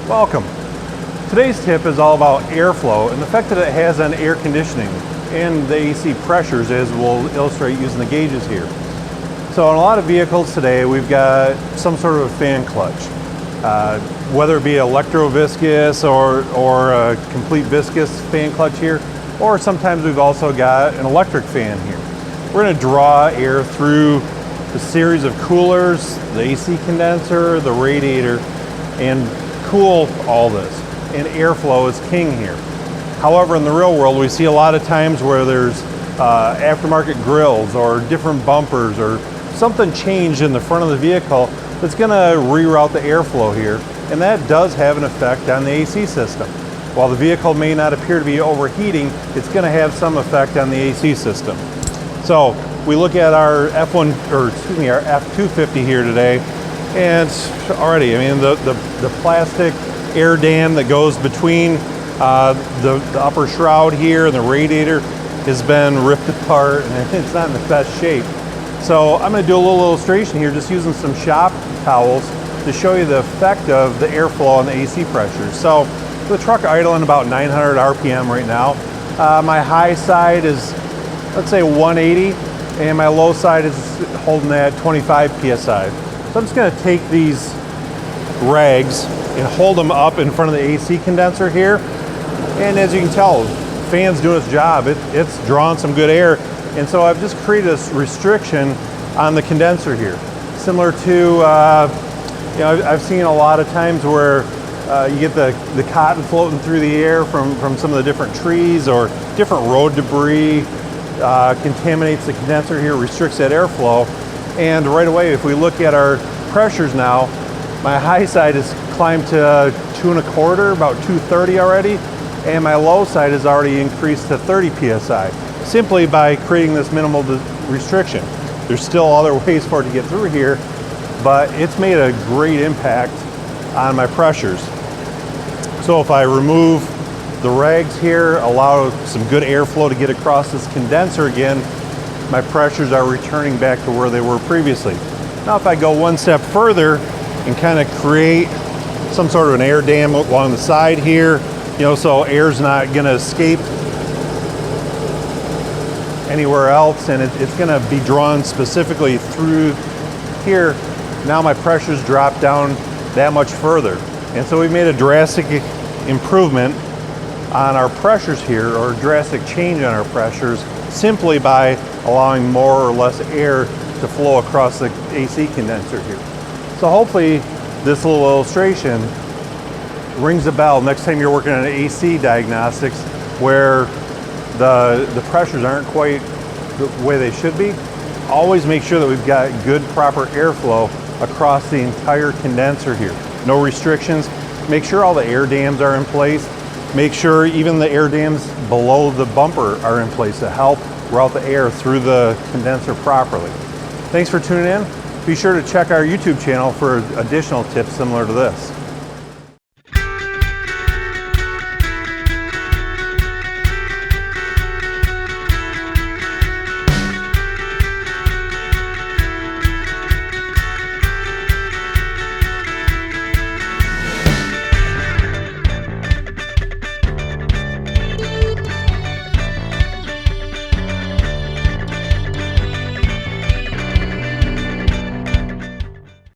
Welcome. Today's tip is all about airflow and the effect that it has on air conditioning and the AC pressures, as we'll illustrate using the gauges here. So in a lot of vehicles today, we've got some sort of a fan clutch. Whether it be electroviscous or a complete viscous fan clutch here, or sometimes we've also got an electric fan here. We're going to draw air through the series of coolers, the AC condenser, the radiator, and cool all this. And airflow is king here. However, in the real world, we see a lot of times where there's aftermarket grills or different bumpers or something changed in the front of the vehicle that's going to reroute the airflow here, and that does have an effect on the AC system. While the vehicle may not appear to be overheating, it's going to have some effect on the AC system. So we look at our our F250 here today, and already, I mean, the plastic air dam that goes between the upper shroud here and the radiator has been ripped apart, and it's not in the best shape. So I'm going to do a little illustration here, just using some shop towels to show you the effect of the airflow on the AC pressure. So the truck idling about 900 RPM right now. My high side is, let's say, 180, and my low side is holding at 25 PSI. So I'm just going to take these rags and hold them up in front of the AC condenser here. And as you can tell, the fan's doing its job. It's drawing some good air. And so I've just created this restriction on the condenser here. Similar to, I've seen a lot of times where you get the cotton floating through the air from some of the different trees or different road debris, contaminates the condenser here, restricts that airflow. And right away, if we look at our pressures now, my high side has climbed to 2.25, about 230 already, and my low side has already increased to 30 PSI, simply by creating this minimal restriction. There's still other ways for it to get through here, but it's made a great impact on my pressures. So if I remove the rags here, allow some good airflow to get across this condenser again, my pressures are returning back to where they were previously. Now if I go one step further and kind of create some sort of an air dam along the side here, so air's not going to escape anywhere else, and it's going to be drawn specifically through here. Now my pressures drop down that much further, and so we've made a drastic improvement on our pressures here, or a drastic change on our pressures, simply by allowing more or less air to flow across the AC condenser here. So hopefully this little illustration rings a bell next time you're working on AC diagnostics where the pressures aren't quite the way they should be. Always make sure that we've got good, proper airflow across the entire condenser here. No restrictions. Make sure all the air dams are in place. Make sure even the air dams below the bumper are in place to help route the air through the condenser properly. Thanks for tuning in. Be sure to check our YouTube channel for additional tips similar to this.